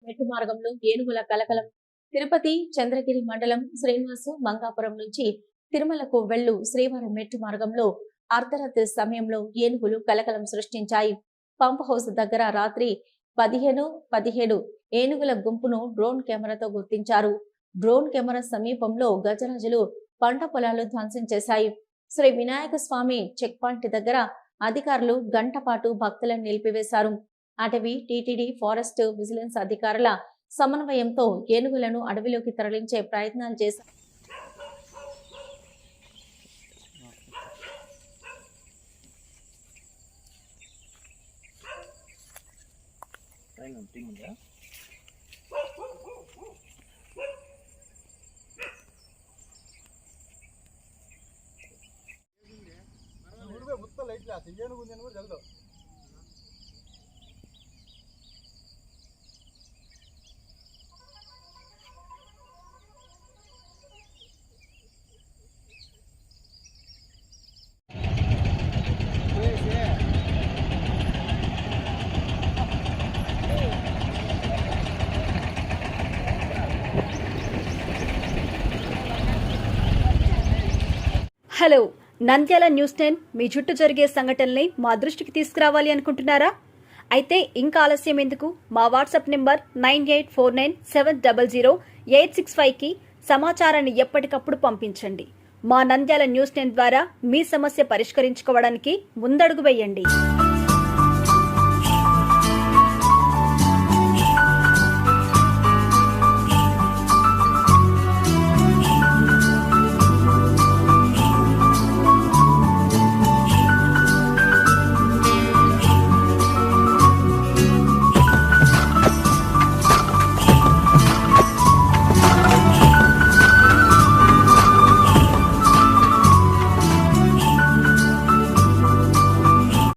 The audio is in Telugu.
మెట్టు మార్గంలో ఏనుగుల కలకలం. తిరుపతి చంద్రగిరి మండలం శ్రీనివాసు మంగాపురం నుంచి తిరుమలకు వెళ్ళు శ్రీవారం మెట్టు మార్గంలో అర్ధరాత్రి సమయంలో ఏనుగులు కలకలం సృష్టించాయి. పంప్ హౌస్ దగ్గర రాత్రి 15-17 ఏనుగుల గుంపును డ్రోన్ కెమెరాతో గుర్తించారు. డ్రోన్ కెమెరా సమీపంలో గజరాజులు పంట పొలాలు ధ్వంసం చేశాయి. శ్రీ వినాయక స్వామి చెక్ పాయింట్ దగ్గర అధికారులు గంట పాటు భక్తులను నిలిపివేశారు. అటవీ, టీటీడీ, ఫారెస్ట్, విజిలెన్స్ అధికారుల సమన్వయంతో ఏనుగులను అడవిలోకి తరలించే ప్రయత్నాలు చేశారు. హలో, నంద్యాల న్యూస్ 10 మీ చుట్టూ జరిగే సంఘటనల్ని మా దృష్టికి తీసుకురావాలి అనుకుంటున్నారా? అయితే ఇంకా ఆలస్యం ఎందుకు? మా వాట్సాప్ నెంబర్ 9849700865కి సమాచారాన్ని ఎప్పటికప్పుడు పంపించండి. మా నంద్యాల న్యూస్ 10 ద్వారా మీ సమస్య పరిష్కరించుకోవడానికి ముందడుగు వేయండి.